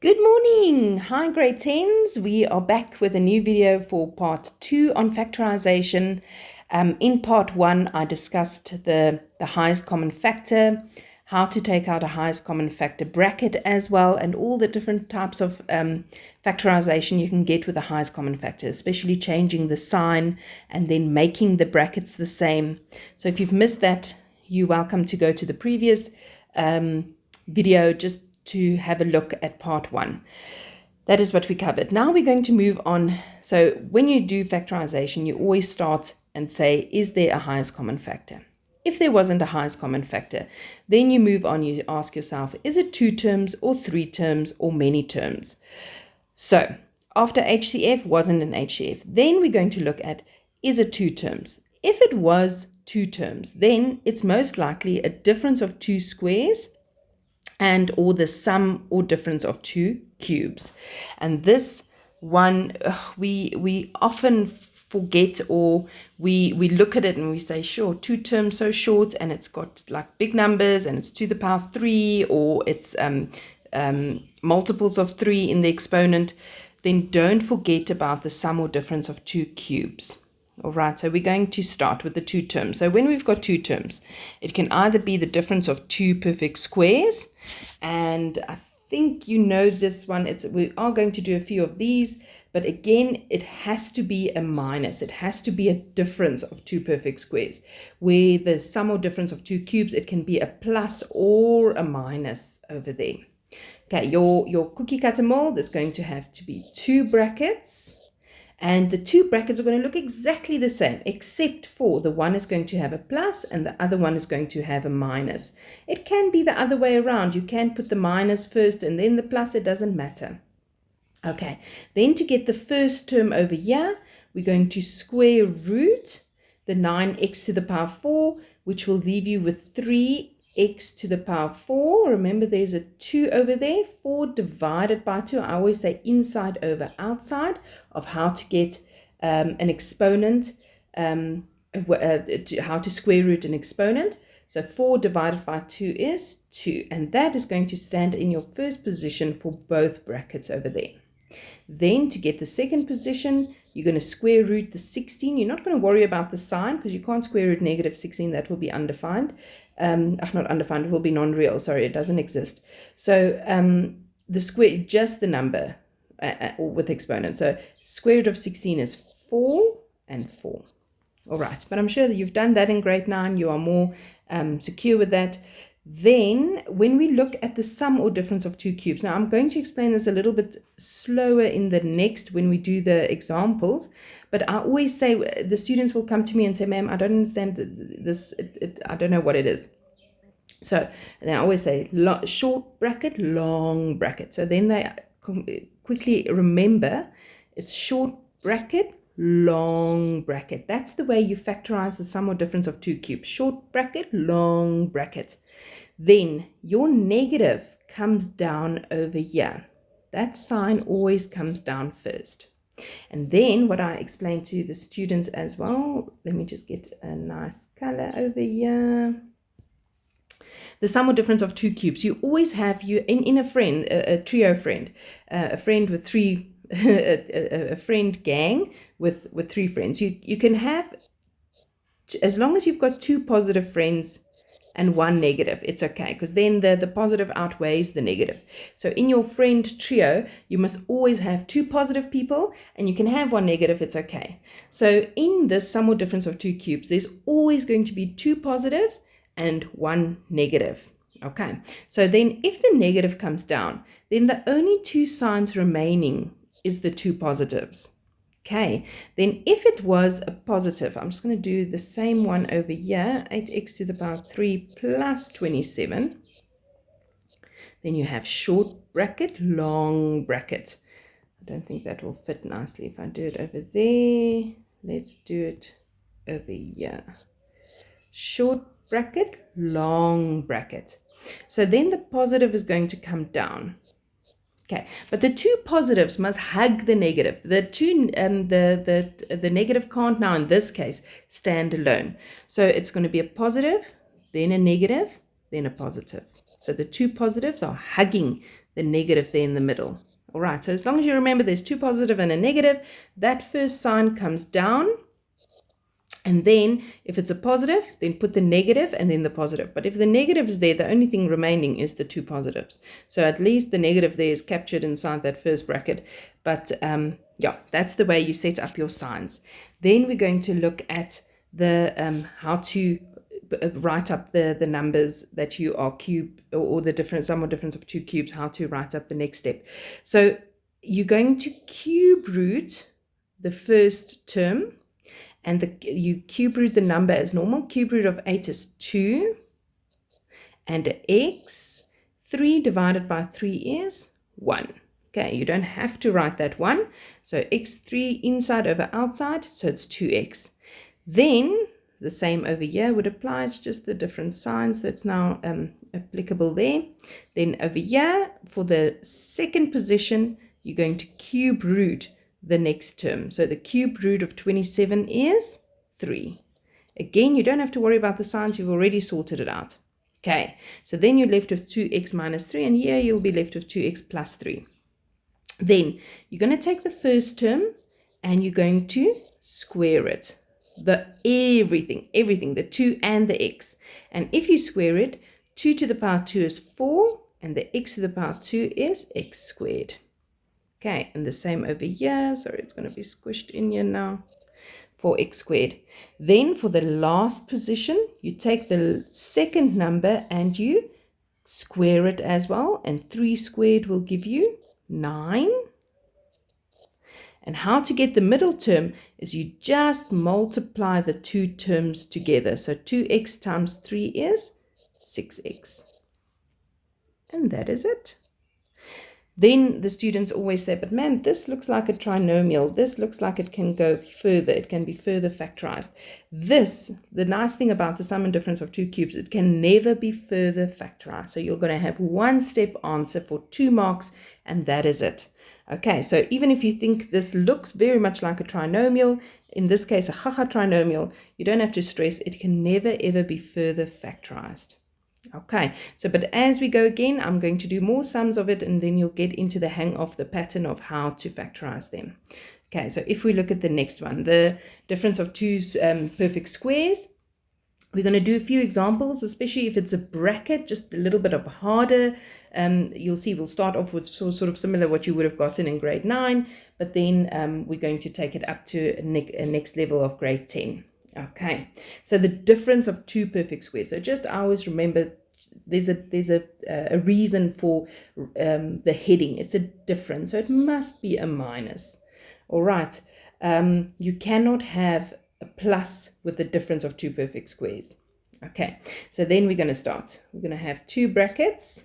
Good morning. Hi, grade 10s. We are back with a new video for part 2 on factorization. In part 1, I discussed the highest common factor, how to take out a highest common factor bracket as well, and all the different types of factorization you can get with the highest common factor, especially changing the sign and then making the brackets the same. So if you've missed that, you're welcome to go to the previous video just to have a look at part 1. That is what we covered. Now we're going to move on. So when you do factorization, you always start and say, is there a highest common factor? If there wasn't a highest common factor, then you move on, you ask yourself, is it 2 terms or 3 terms or many terms? So after HCF wasn't an HCF, then we're going to look at, is it 2 terms? If it was 2 terms, then it's most likely a difference of 2 squares and or the sum or difference of 2 cubes. And this one we often forget, or we look at it and we say, sure, 2 terms so short, and it's got like big numbers and it's to the power 3, or it's multiples of 3 in the exponent. Then don't forget about the sum or difference of 2 cubes. All right, so we're going to start with the 2 terms. So when we've got 2 terms, it can either be the difference of 2 perfect squares, and I think you know this one. We are going to do a few of these, but again, it has to be a minus. It has to be a difference of 2 perfect squares. Where the sum or difference of 2 cubes, it can be a plus or a minus over there. Okay, your cookie cutter mold is going to have to be 2 brackets. And the 2 brackets are going to look exactly the same, except for the one is going to have a plus and the other one is going to have a minus. It can be the other way around. You can put the minus first and then the plus. It doesn't matter. Okay, then to get the first term over here, we're going to square root the 9x to the power 4, which will leave you with 3x to the power 4. Remember, there's a 2 over there. 4 divided by 2. I always say inside over outside of how to get an exponent, how to square root an exponent. So 4 divided by 2 is 2. And that is going to stand in your first position for both brackets over there. Then to get the second position, you're going to square root the 16. You're not going to worry about the sign because you can't square root negative 16. That will be undefined. Not undefined, it will be non-real. Sorry, it doesn't exist. So the square, just the number with exponent. So square root of 16 is 4 and 4. All right, but I'm sure that you've done that in grade 9. You are more secure with that. Then when we look at the sum or difference of 2 cubes, now I'm going to explain this a little bit slower in the next when we do the examples, but I always say, the students will come to me and say, ma'am, I don't understand this, I don't know what it is. So then I always say short bracket, long bracket. So then they quickly remember it's short bracket, long bracket. That's the way you factorize the sum or difference of 2 cubes. Short bracket, long bracket. Then your negative comes down over here. That sign always comes down first. And then what I explain to the students as well, let me just get a nice color over here. The sum or difference of 2 cubes, you always have in a friend, a trio friend, a friend with 3, a friend gang with 3 friends. You can have, as long as you've got 2 positive friends and 1 negative, it's okay, because then the positive outweighs the negative. So in your friend trio, you must always have 2 positive people, and you can have 1 negative, it's okay. So in this sum or difference of 2 cubes, there's always going to be 2 positives and 1 negative. Okay, so then if the negative comes down, then the only 2 signs remaining is the 2 positives. Okay, then if it was a positive, I'm just going to do the same one over here, 8x to the power 3 plus 27. Then you have short bracket, long bracket. I don't think that will fit nicely if I do it over there. Let's do it over here. Short bracket, long bracket. So then the positive is going to come down. Okay, but the 2 positives must hug the negative. The negative can't now, in this case, stand alone. So it's going to be a positive, then a negative, then a positive. So the 2 positives are hugging the negative there in the middle. All right, so as long as you remember there's two positive and a negative, that first sign comes down. And then if it's a positive, then put the negative and then the positive. But if the negative is there, the only thing remaining is the two positives. So at least the negative there is captured inside that first bracket. But yeah, that's the way you set up your signs. Then we're going to look at the how to write up the numbers that you are cube, or the difference, sum or difference of two cubes, how to write up the next step. So you're going to cube root the first term, and you cube root the number as normal. Cube root of 8 is 2, and x, 3 divided by 3 is 1. Okay, you don't have to write that 1. So x3 inside over outside, so it's 2x. Then the same over here would apply. It's just the different signs that's now applicable there. Then over here, for the second position, you're going to cube root the next term. So the cube root of 27 is 3. Again, you don't have to worry about the signs. You've already sorted it out. Okay, so then you're left with 2x minus 3, and here you'll be left with 2x plus 3. Then you're going to take the first term and you're going to square it. Everything, the 2 and the x. And if you square it, 2 to the power 2 is 4, and the x to the power 2 is x squared. Okay, and the same over here. Sorry, it's going to be squished in here now. 4x squared. Then for the last position, you take the second number and you square it as well. And 3 squared will give you 9. And how to get the middle term is you just multiply the two terms together. So 2x times 3 is 6x. And that is it. Then the students always say, but man, this looks like a trinomial. This looks like it can go further. It can be further factorized. The nice thing about the sum and difference of two cubes, it can never be further factorized. So you're going to have one step answer for 2 marks, and that is it. Okay, so even if you think this looks very much like a trinomial, in this case a Chacha trinomial, you don't have to stress it can never ever be further factorized. Okay, so but as we go again, I'm going to do more sums of it, and then you'll get into the hang of the pattern of how to factorize them. Okay, so if we look at the next one, the difference of two perfect squares, we're going to do a few examples, especially if it's a bracket, just a little bit of harder. You'll see we'll start off with sort of similar what you would have gotten in grade 9, but then we're going to take it up to a next level of grade 10. Okay, so the difference of two perfect squares. So just always remember there's a reason for the heading. It's a difference, so it must be a minus. All right, you cannot have a plus with the difference of two perfect squares. Okay, so then we're going to start. We're going to have two brackets.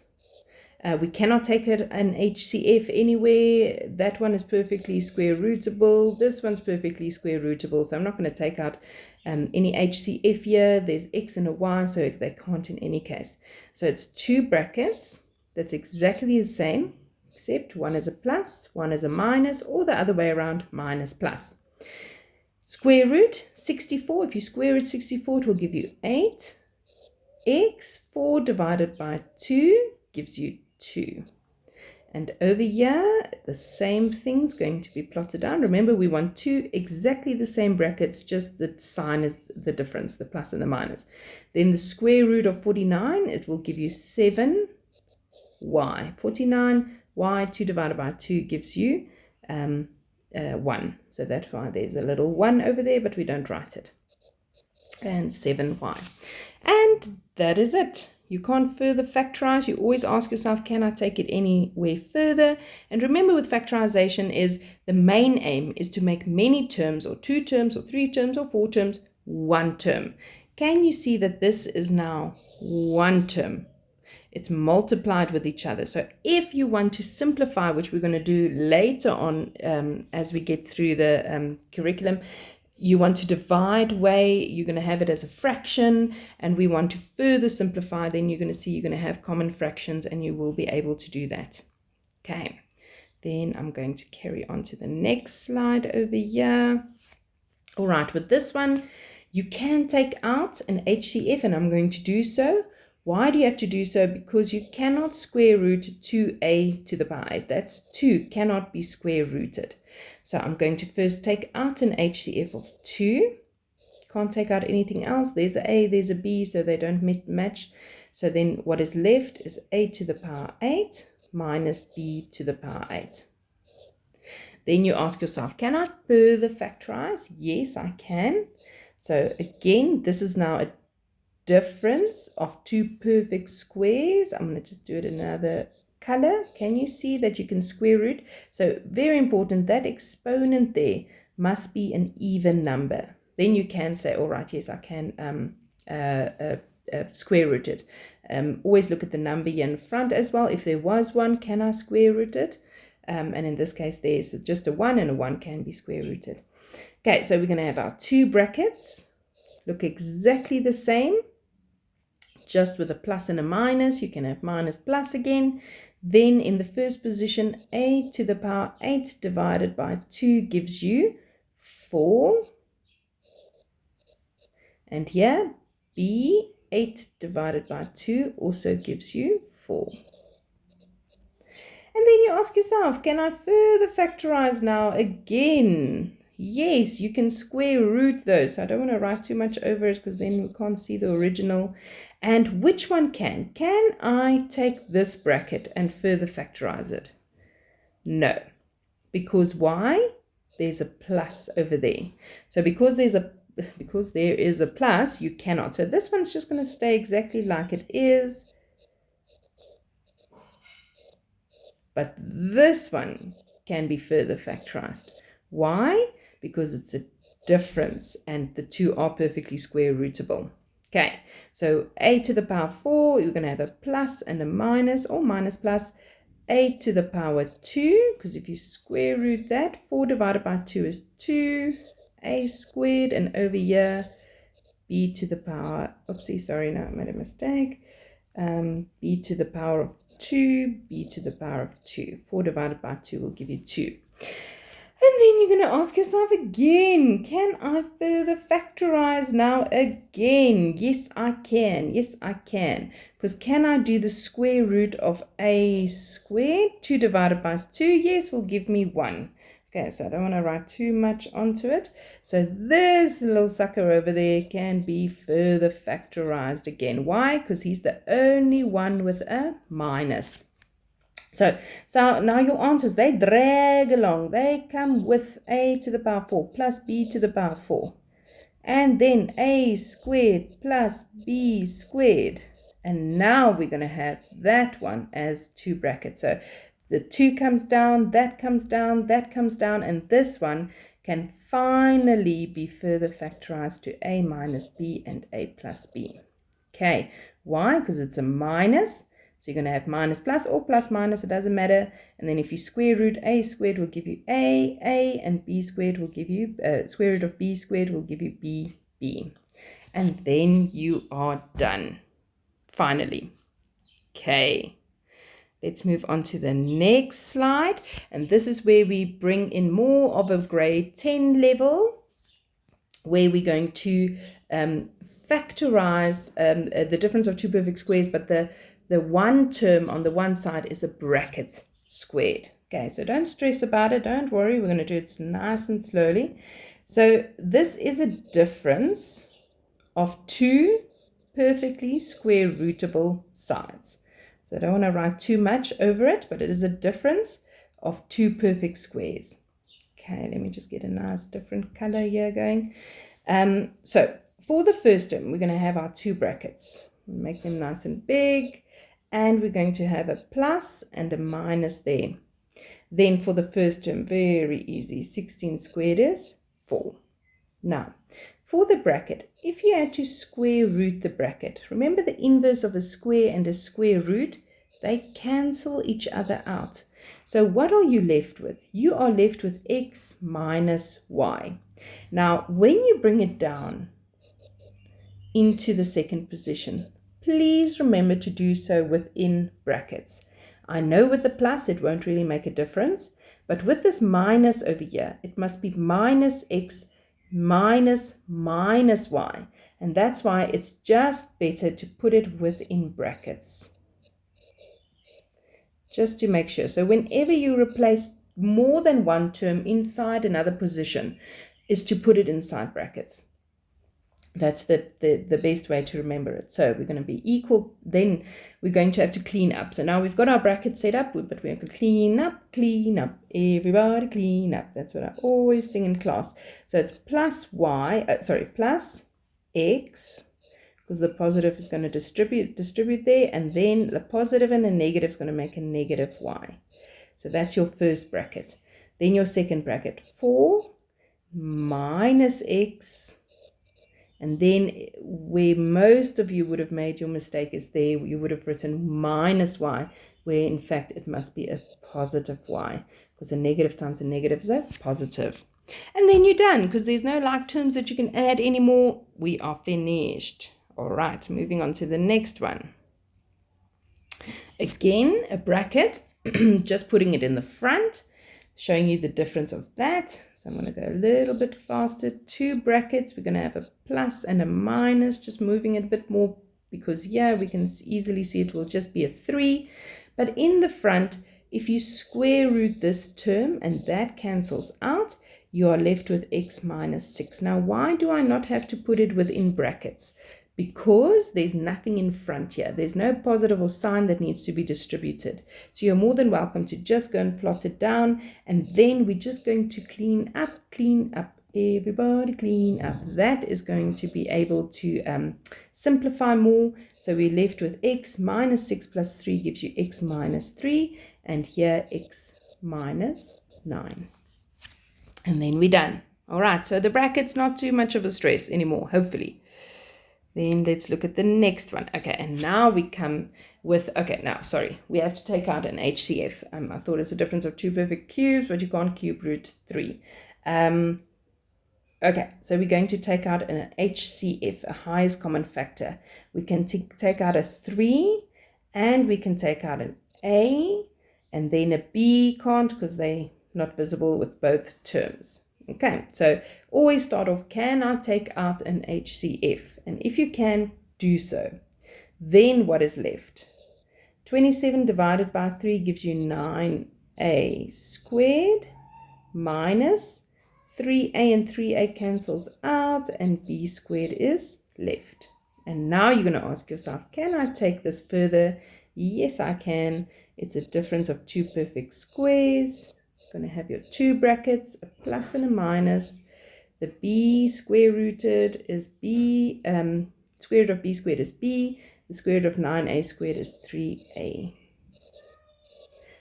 We cannot take an HCF anywhere. That one is perfectly square rootable. This one's perfectly square rootable. So I'm not going to take out any HCF here. There's X and a Y, so they can't in any case. So it's two brackets. That's exactly the same, except one is a plus, one is a minus, or the other way around, minus plus. Square root 64. If you square root 64, it will give you 8. X, 4 divided by 2 gives you 2. And over here, the same thing's going to be plotted down. Remember, we want two exactly the same brackets, just the sign is the difference, the plus and the minus. Then the square root of 49, it will give you 7y. 49y, 2 divided by 2 gives you 1. So that's why there's a little 1 over there, but we don't write it. And 7y. And that is it. You can't further factorize. You always ask yourself, can I take it anywhere further? And remember, with factorization is the main aim is to make many terms, or 2 terms, or 3 terms, or 4 terms, 1 term. Can you see that this is now 1 term? It's multiplied with each other. So if you want to simplify, which we're going to do later on as we get through the curriculum, you want to divide way, you're going to have it as a fraction, and we want to further simplify, then you're going to see you're going to have common fractions, and you will be able to do that. Okay, then I'm going to carry on to the next slide over here. All right, with this one, you can take out an HCF, and I'm going to do so. Why do you have to do so? Because you cannot square root 2a to the power 8. That's 2, cannot be square rooted. So I'm going to first take out an HCF of 2. Can't take out anything else. There's a a, there's a b, so they don't match. So then what is left is a to the power 8 minus b to the power 8. Then you ask yourself, can I further factorize? Yes, I can. So again, this is now a difference of two perfect squares. I'm going to just do it another color. Can you see that you can square root? So very important, that exponent there must be an even number. Then you can say, all right, yes, I can square root it. Always look at the number here in front as well. If there was one, can I square root it? And in this case, there's just a 1, and a 1 can be square rooted. Okay, so we're going to have our two brackets. Look exactly the same, just with a plus and a minus. You can have minus plus again. Then in the first position, a to the power 8 divided by 2 gives you 4. And here, b, 8 divided by 2 also gives you 4. And then you ask yourself, can I further factorize now again? Yes, you can square root those. So I don't want to write too much over it because then we can't see the original. And which one can? Can I take this bracket and further factorize it? No. Because why? There's a plus over there. So because there is a plus, you cannot. So this one's just going to stay exactly like it is. But this one can be further factorized. Why? Because it's a difference and the two are perfectly square rootable. Okay, so a to the power 4, you're going to have a plus and a minus, or minus plus, a to the power 2, because if you square root that, 4 divided by 2 is 2, a squared, and over here, b to the power, oopsie, sorry, no, I made a mistake, b to the power of 2, b to the power of 2. 4 divided by 2 will give you 2. And then you're going to ask yourself again, can I further factorize now again? Yes, I can. Yes, I can. Because can I do the square root of a squared? 2 divided by 2, yes, will give me 1. Okay, so I don't want to write too much onto it. So this little sucker over there can be further factorized again. Why? Because he's the only one with a minus. So now your answers, they drag along. They come with a to the power 4 plus b to the power 4. And then a squared plus b squared. And now we're going to have that one as two brackets. So the 2 comes down, that comes down, that comes down, and this one can finally be further factorized to a minus b and a plus b. Okay, why? Because it's a minus. So you're going to have minus plus or plus minus, it doesn't matter. And then if you square root a squared will give you a, and b squared will give you, square root of b squared will give you b. And then you are done, finally. Okay, let's move on to the next slide. And this is where we bring in more of a grade 10 level, where we're going to factorize the difference of two perfect squares, but the one term on the one side is a bracket squared. Okay, so don't stress about it. Don't worry. We're going to do it nice and slowly. So this is a difference of two perfectly square rootable sides. So I don't want to write too much over it, but it is a difference of two perfect squares. Okay, let me just get a nice different color here going. So for the first term, we're going to have our two brackets. Make them nice and big. And we're going to have a plus and a minus there. Then for the first term, very easy, 16 squared is 4. Now, for the bracket, if you had to square root the bracket, remember the inverse of a square and a square root, they cancel each other out. So what are you left with? You are left with x minus y. Now, when you bring it down into the second position, please remember to do so within brackets. I know with the plus it won't really make a difference, but with this minus over here, it must be minus x minus y. And that's why it's just better to put it within brackets, just to make sure. So whenever you replace more than one term inside another position, is to put it inside brackets. That's the best way to remember it. So we're going to be equal, then we're going to have to clean up. So now we've got our brackets set up, but we have to clean up, everybody clean up. That's what I always sing in class. So it's plus y, plus x, because the positive is going to distribute there, and then the positive and the negative is going to make a negative y. So that's your first bracket. Then your second bracket, 4 minus x. And then where most of you would have made your mistake is there, you would have written minus y, where in fact it must be a positive y, because a negative times a negative is a positive. And then you're done, because there's no like terms that you can add anymore. We are finished. All right, moving on to the next one. Again, a bracket, just putting it in the front, showing you the difference of that. So I'm going to go a little bit faster. 2 brackets. We're going to have a plus and a minus, just moving it a bit more, because yeah, we can easily see it will just be a 3. But in the front, if you square root this term and that cancels out, you are left with x minus 6. Now, why do I not have to put it within brackets? Because there's nothing in front here. There's no positive or sign that needs to be distributed. So you're more than welcome to just go and plot it down. And then we're just going to clean up, everybody clean up. That is going to be able to simplify more. So we're left with x minus 6 plus 3 gives you x minus 3. And here x minus 9. And then we're done. All right, so the bracket's not too much of a stress anymore, hopefully. Then let's look at the next one. Okay, and now we come with, we have to take out an HCF. I thought it's a difference of 2 perfect cubes, but you can't cube root 3. Okay, so we're going to take out an HCF, a highest common factor. We can take out a 3, and we can take out an A, and then a B can't, because they're not visible with both terms. Okay, so always start off, can I take out an HCF? And if you can, do so. Then what is left? 27 divided by 3 gives you 9a squared minus 3a, and 3a cancels out, and b squared is left. And now you're going to ask yourself, can I take this further? Yes, I can. It's a difference of 2 perfect squares. Going to have your 2 brackets, a plus and a minus. The b square rooted is b, square root of b squared is b. The square root of 9a squared is 3a.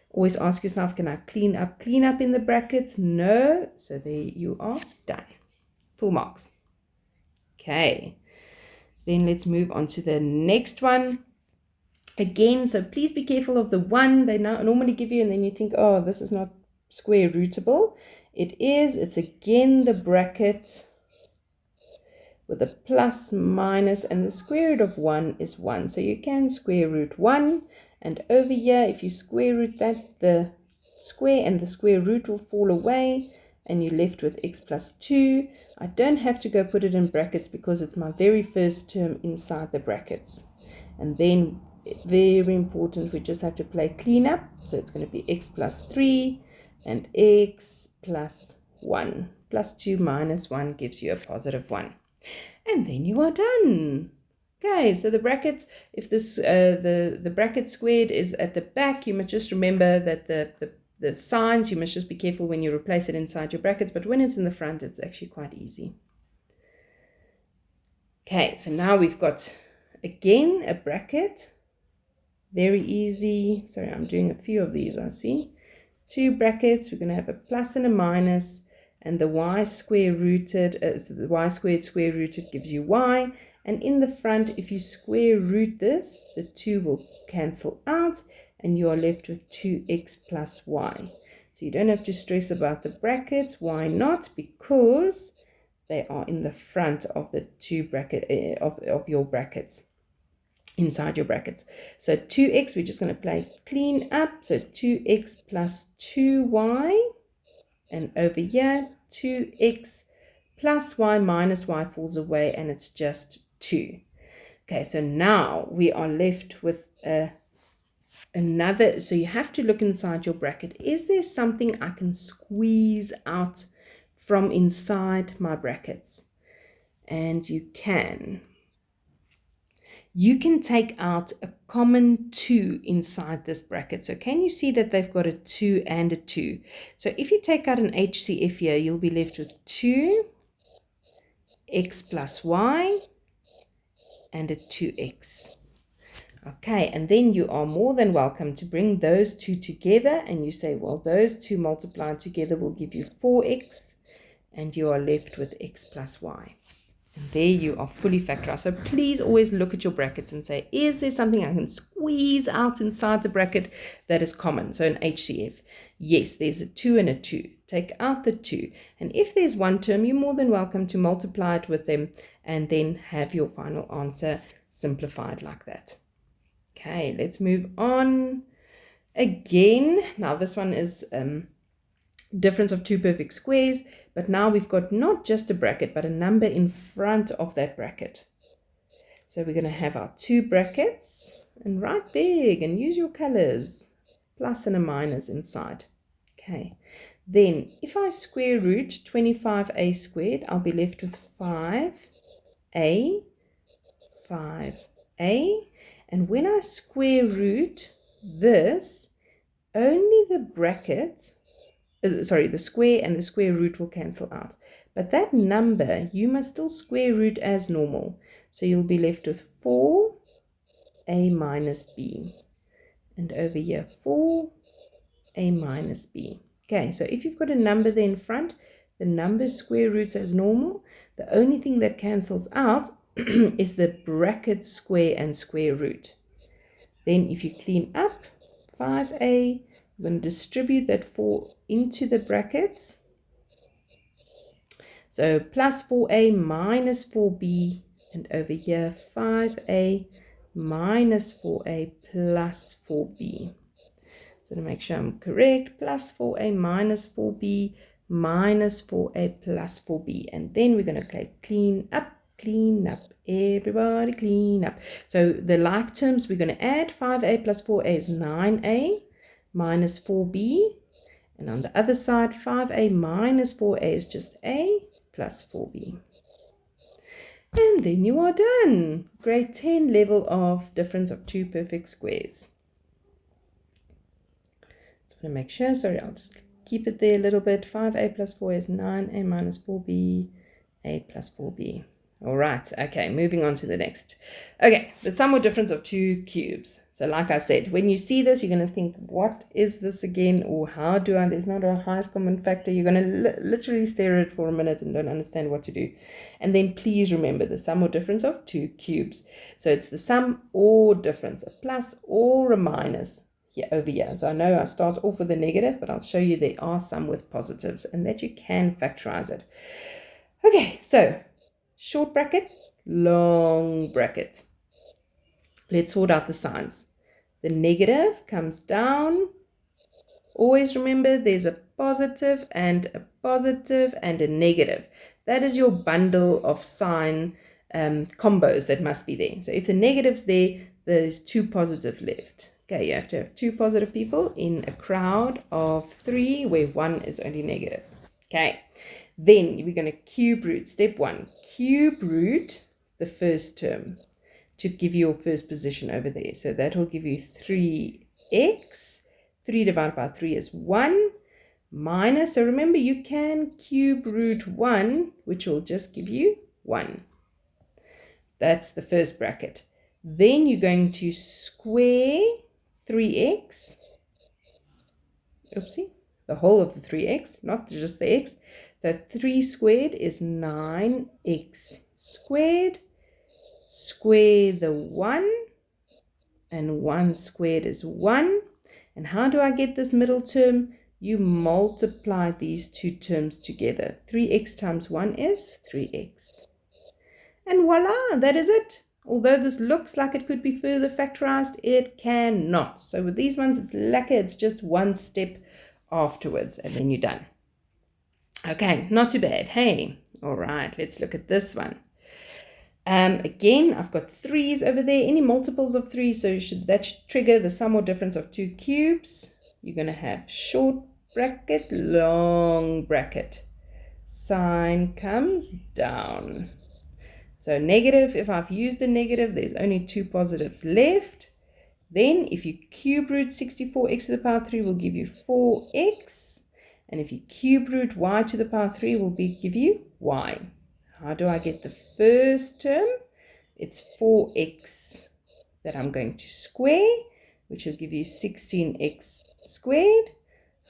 Always ask yourself, can I clean up in the brackets? No. So there you are, done. Full marks. Okay. Then let's move on to the next one. Again, so please be careful of the 1 they normally give you, and then you think, oh, this is not square rootable. It's again the bracket with a plus, minus, and the square root of 1 is 1. So you can square root 1, and over here, if you square root that, the square and the square root will fall away, and you're left with x plus 2. I don't have to go put it in brackets because it's my very first term inside the brackets. And then, very important, we just have to play cleanup. So it's going to be x plus 3 and x plus 1. Plus 2 minus 1 gives you a positive 1. And then you are done. Okay, so the brackets, if this the bracket squared is at the back, you must just remember that the signs, you must just be careful when you replace it inside your brackets, but when it's in the front, it's actually quite easy. Okay, so now we've got, again, a bracket. Very easy. Sorry, I'm doing a few of these, I see. 2 brackets, we're going to have a plus and a minus, and the y square rooted, so the y squared square rooted gives you y. And in the front, if you square root this, the 2 will cancel out, and you are left with 2x plus y. So you don't have to stress about the brackets. Why not? Because they are in the front of the 2 bracket of your brackets, inside your brackets. So 2x, we're just going to play clean up. So 2x plus 2y, and over here 2x plus y minus y falls away, and it's just 2. Okay, so now we are left with another. So you have to look inside your bracket. Is there something I can squeeze out from inside my brackets? And you can. You can take out a common 2 inside this bracket. So can you see that they've got a 2 and a 2? So if you take out an HCF here, you'll be left with 2x plus y and a 2x. Okay, and then you are more than welcome to bring those two together, and you say, well, those two multiplied together will give you 4x, and you are left with x plus y. And there you are fully factorized. So please always look at your brackets and say, is there something I can squeeze out inside the bracket that is common? So an HCF. Yes, there's a 2 and a 2. Take out the 2. And if there's one term, you're more than welcome to multiply it with them and then have your final answer simplified like that. Okay, let's move on again. Now this one is difference of two perfect squares, but now we've got not just a bracket but a number in front of that bracket. So we're going to have our two brackets and write big and use your colors, plus and a minus inside. Okay, then if I square root 25a squared, I'll be left with 5a, and when I square root this, only the bracket, the square and the square root will cancel out. But that number, you must still square root as normal. So you'll be left with 4a minus b. And over here, 4a minus b. Okay, so if you've got a number there in front, the number square roots as normal. The only thing that cancels out is the bracket square and square root. Then if you clean up 5a, we're going to distribute that 4 into the brackets. So plus 4a minus 4b, and over here 5a minus 4a plus 4b. So to make sure I'm correct, plus 4a minus 4b minus 4a plus 4b. And then we're going to clean up, everybody clean up. So the like terms we're going to add, 5a plus 4a is 9a minus 4b, and on the other side 5a minus 4a is just a plus 4b. And then you are done. Grade 10 level of difference of two perfect squares. Just want to make sure, sorry, I'll just keep it there a little bit. 5a plus 4 is 9a minus 4b, a plus 4b. All right, okay, moving on to the next. Okay, the sum or difference of two cubes. So like I said, when you see this, you're going to think, what is this again? Or how do I, there's not a highest common factor. You're going to literally stare at it for a minute and don't understand what to do. And then please remember the sum or difference of two cubes. So it's the sum or difference, a plus or a minus here over here. So I know I start off with a negative, but I'll show you there are some with positives and that you can factorize it. Okay, so short bracket, long bracket. Let's sort out the signs. The negative comes down. Always remember there's a positive and a negative. That is your bundle of sign combos that must be there. So if the negative's there, there's two positive left. Okay, you have to have two positive people in a crowd of 3 where one is only negative. Okay. Then we're going to cube root. Step 1, cube root the first term to give you your first position over there. So that will give you 3x. 3 divided by 3 is 1. Minus, so remember you can cube root 1, which will just give you 1. That's the first bracket. Then you're going to square 3x. Oopsie. The whole of the 3x, not just the x. So 3 squared is 9x squared. Square the 1, and 1 squared is 1. And how do I get this middle term? You multiply these two terms together. 3x times 1 is 3x. And voila, that is it. Although this looks like it could be further factorized, it cannot. So with these ones, it's lucky it's just one step afterwards, and then you're done. Okay, not too bad. Hey, all right, let's look at this one. Again, I've got 3's over there. Any multiples of 3, so that should trigger the sum or difference of 2 cubes. You're going to have short bracket, long bracket. Sign comes down. So negative, if I've used a negative, there's only 2 positives left. Then if you cube root 64x to the power 3 will give you 4x. And if you cube root y to the power 3 will give you y. How do I get the first term? It's 4x that I'm going to square, which will give you 16x squared.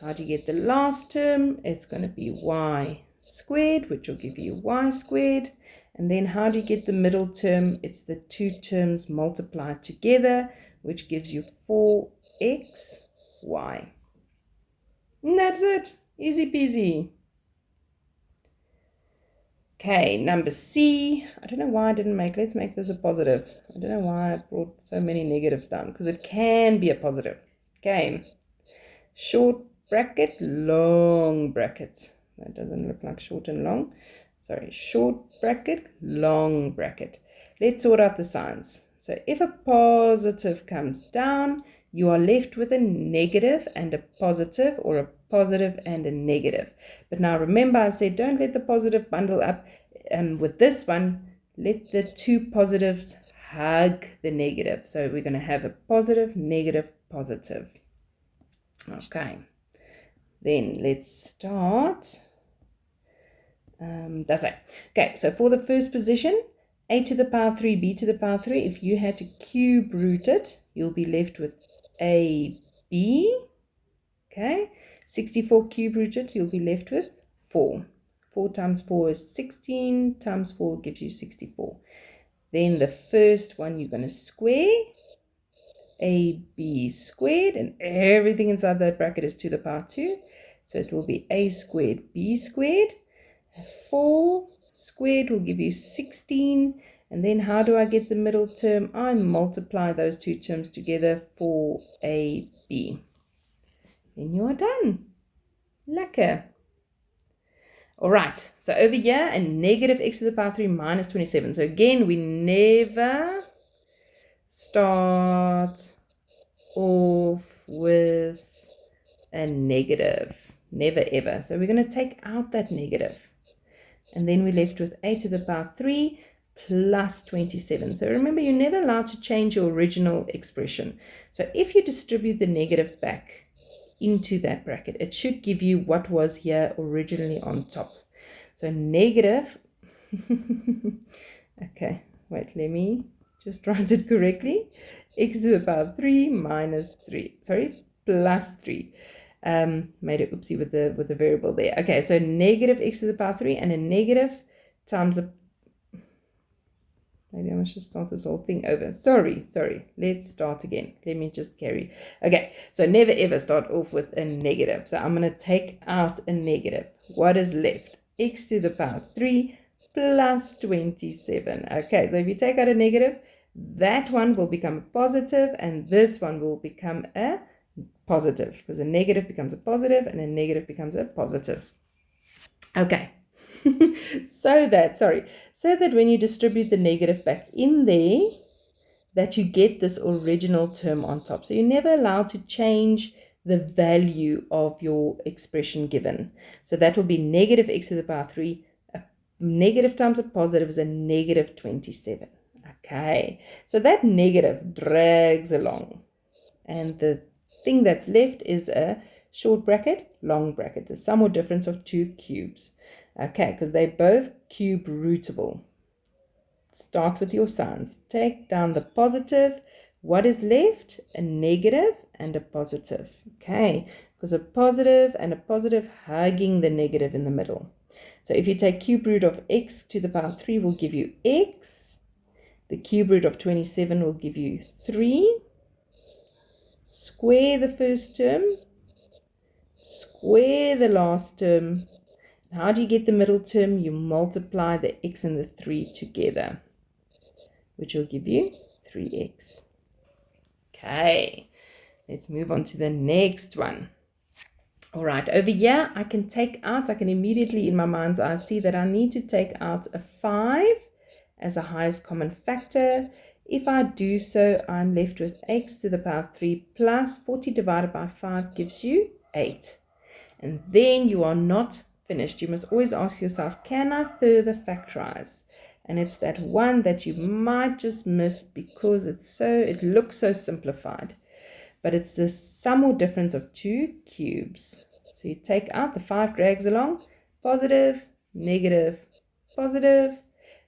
How do you get the last term? It's going to be y squared, which will give you y squared. And then how do you get the middle term? It's the 2 terms multiplied together, which gives you 4xy. And that's it. Easy peasy. Okay, number C. I don't know why I didn't let's make this a positive. I don't know why I brought so many negatives down, because it can be a positive. Okay, short bracket, long bracket. That doesn't look like short and long. Sorry, short bracket, long bracket. Let's sort out the signs. So if a positive comes down, you are left with a negative and a positive, or a positive and a negative. But now remember, I said don't let the positive bundle up. With this one, let the 2 positives hug the negative. So we're going to have a positive, negative, positive. Okay, then let's start. Okay, so for the first position, a to the power 3, b to the power 3, if you had to cube root it, you'll be left with ab. Okay, 64 cube rooted, you'll be left with 4. 4 times 4 is 16, times 4 gives you 64. Then the first one you're going to square, ab squared, and everything inside that bracket is to the power 2. So it will be a squared, b squared. 4 squared will give you 16. And then how do I get the middle term? I multiply those 2 terms together, 4ab. Then you are done. Lekker. All right, so over here, a negative x to the power 3 minus 27. So again, we never start off with a negative. Never ever. So we're going to take out that negative. And then we're left with a to the power 3 plus 27. So remember, you're never allowed to change your original expression. So if you distribute the negative back into that bracket, it should give you what was here originally on top. So negative, okay, wait, let me just write it correctly. X to the power 3 minus 3, sorry, plus 3. Made an oopsie with the variable there. Okay, so negative x to the power 3 and a negative times a, maybe I must just start this whole thing over. Sorry. Let's start again. Let me just carry. Okay, so never ever start off with a negative. So I'm going to take out a negative. What is left? X to the power 3 plus 27. Okay, so if you take out a negative, that one will become a positive, and this one will become a positive, because a negative becomes a positive and a negative becomes a positive. Okay. so that when you distribute the negative back in there, that you get this original term on top. So you're never allowed to change the value of your expression given. So that will be negative x to the power 3. A negative times a positive is a negative 27. Okay, so that negative drags along, and the thing that's left is a short bracket, long bracket, the sum or difference of 2 cubes. Okay, because they're both cube rootable. Start with your signs. Take down the positive. What is left? A negative and a positive. Okay, because a positive and a positive hugging the negative in the middle. So if you take cube root of x to the power 3 will give you x. The cube root of 27 will give you 3. Square the first term. Square the last term. How do you get the middle term? You multiply the x and the 3 together, which will give you 3x. Okay, let's move on to the next one. All right, over here, I can immediately in my mind's eye see that I need to take out a 5 as a highest common factor. If I do so, I'm left with x to the power 3 plus 40 divided by 5 gives you 8. And then you are not finished. You must always ask yourself, can I further factorize? And it's that one that you might just miss because it looks so simplified. But it's the sum or difference of two cubes. So you take out the 5 drags along, positive, negative, positive.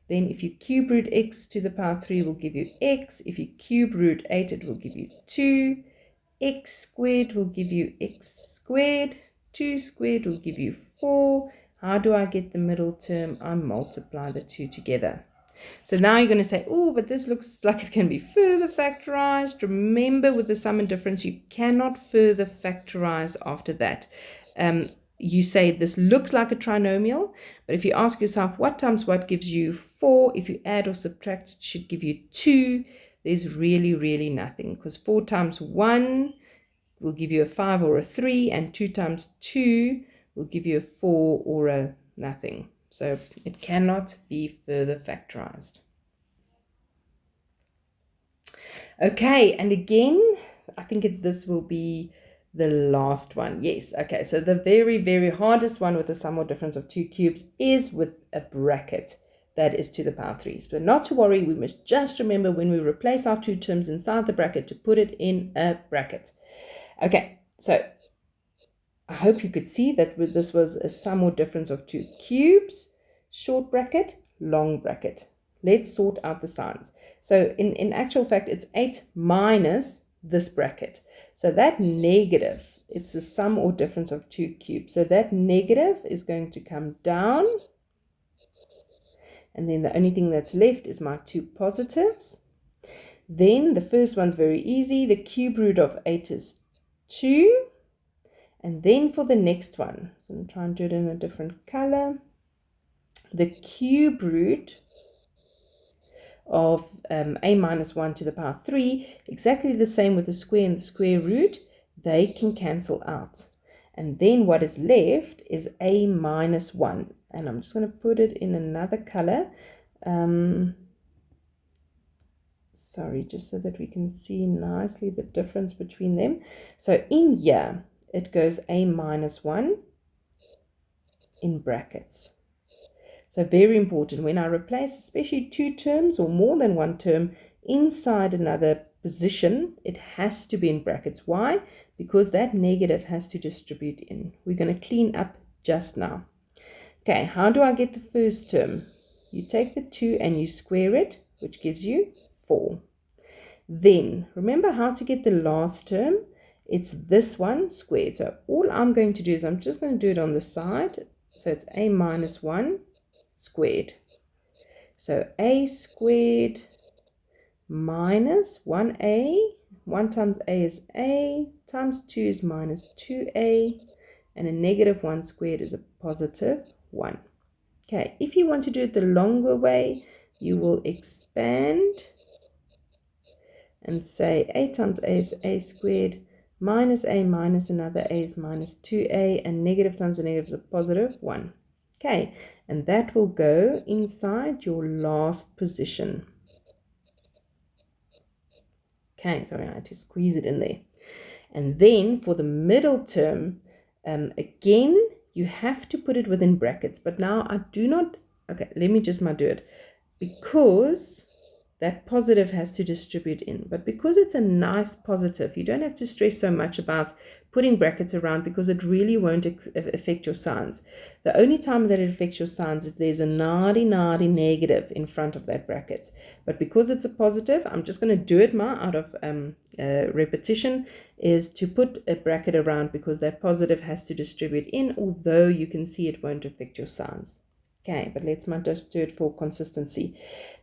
Then if you cube root x to the power 3 will give you x. If you cube root 8, it will give you 2. X squared will give you x squared. 2 squared will give you 4. How do I get the middle term? I multiply the two together. So now you're going to say, oh, but this looks like it can be further factorized. Remember, with the sum and difference, you cannot further factorize after that. You say this looks like a trinomial, but if you ask yourself what times what gives you 4, if you add or subtract, it should give you 2. There's really nothing, because 4 times 1 will give you a 5 or a 3, and 2 times 2 will give you a 4 or a nothing. So it cannot be further factorized. Okay, and again, I think this will be the last one. Yes, okay, so the very hardest one with the sum or difference of two cubes is with a bracket that is to the power 3. But not to worry, we must just remember when we replace our two terms inside the bracket to put it in a bracket. Okay, so I hope you could see that this was a sum or difference of two cubes, short bracket, long bracket. Let's sort out the signs. So in actual fact, it's 8 minus this bracket. So that negative, it's the sum or difference of two cubes. So that negative is going to come down. And then the only thing that's left is my two positives. Then the first one's very easy. The cube root of 8 is 2. And then for the next one, so I'm trying to do it in a different color. The cube root of a minus 1 to the power 3, exactly the same with the square and the square root, they can cancel out. And then what is left is a minus 1. And I'm just going to put it in another color. Sorry, just so that we can see nicely the difference between them. So in here, it goes a minus 1 in brackets. So very important, when I replace especially two terms or more than one term inside another position, it has to be in brackets. Why? Because that negative has to distribute in. We're going to clean up just now. Okay, how do I get the first term? You take the 2 and you square it, which gives you 4. Then, remember how to get the last term? It's this one squared. So all I'm going to do is I'm just going to do it on the side. So it's a minus 1 squared. So a squared minus 1a. 1 times a is a, times 2 is minus 2a, and a negative 1 squared is a positive 1. Okay, if you want to do it the longer way, you will expand and say a times a is a squared, minus a minus another a is minus 2a, and negative times a negative is a positive 1. Okay, and that will go inside your last position. Okay, sorry, I had to squeeze it in there. And then for the middle term, again, you have to put it within brackets. But now I do not, okay, let me just do it. Because that positive has to distribute in. But because it's a nice positive, you don't have to stress so much about putting brackets around, because it really won't affect your signs. The only time that it affects your signs is if there's a naughty negative in front of that bracket. But because it's a positive, I'm just going to do it out of repetition, is to put a bracket around, because that positive has to distribute in, although you can see it won't affect your signs. Okay, but let's just do it for consistency.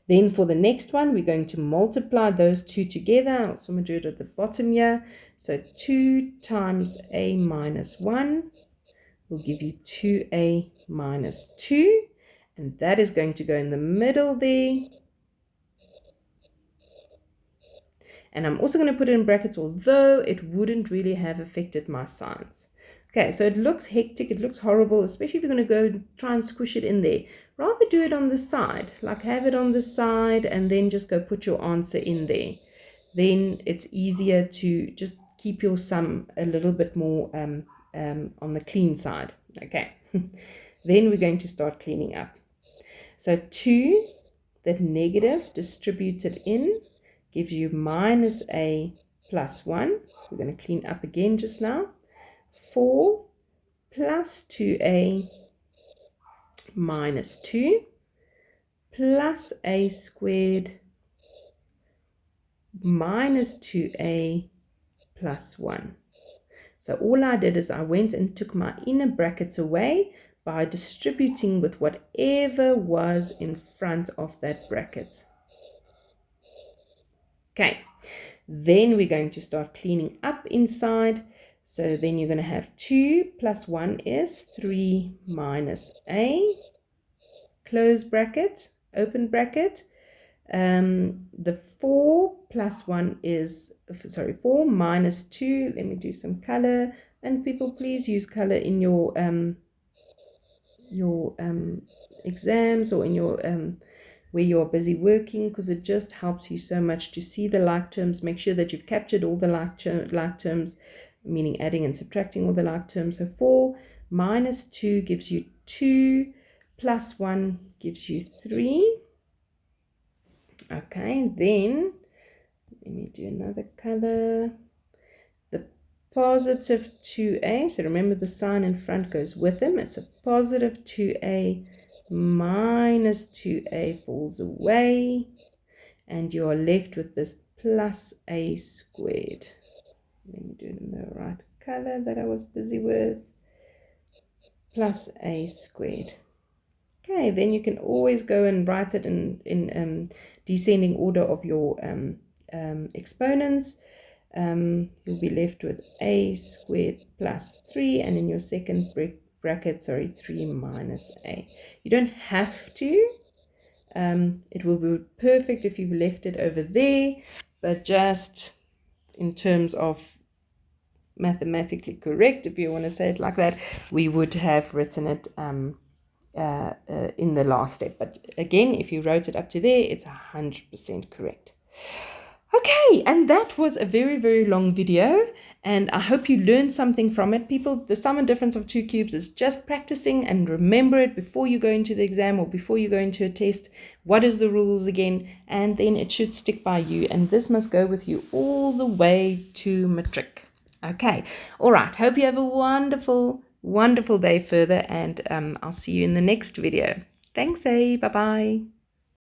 Then for the next one, we're going to multiply those two together. So I'm going to do it at the bottom here. So 2 times a minus 1 will give you 2a minus 2. And that is going to go in the middle there. And I'm also going to put it in brackets, although it wouldn't really have affected my signs. Okay, so it looks hectic, it looks horrible, especially if you're going to go try and squish it in there. Rather do it on the side, like have it on the side and then just go put your answer in there. Then it's easier to just keep your sum a little bit more on the clean side. Okay, then we're going to start cleaning up. So 2, that negative distributed in, gives you minus a plus 1. We're going to clean up again just now. 4 plus 2a minus 2 plus a squared minus 2a plus 1. So all I did is I went and took my inner brackets away by distributing with whatever was in front of that bracket. Okay, then we're going to start cleaning up inside. So then you're going to have 2 plus 1 is 3 minus a, close bracket, open bracket. The 4 plus 1 is, 4 minus 2. Let me do some color. And people, please use color in your exams or in your where you're busy working, because it just helps you so much to see the like terms. Make sure that you've captured all the like terms, meaning adding and subtracting all the like terms. So 4 minus 2 gives you 2, plus 1 gives you 3. Okay, then let me do another color. The positive 2a, so remember the sign in front goes with them. It's a positive 2a minus 2a falls away, and you are left with this plus a squared. Let me do it in the right color that I was busy with. Plus a squared. Okay, then you can always go and write it in descending order of your exponents. You'll be left with a squared plus 3, and in your second bracket, 3 minus a. You don't have to. It will be perfect if you've left it over there, but just in terms of mathematically correct, if you want to say it like that, we would have written it in the last step. But again, if you wrote it up to there, it's 100% correct. Okay, and that was a very, very long video, and I hope you learned something from it. People, the sum and difference of two cubes is just practicing, and remember it before you go into the exam or before you go into a test. What is the rules again? And then it should stick by you, and this must go with you all the way to matric. Okay, all right, hope you have a wonderful day further, and I'll see you in the next video. Thanks, bye-bye.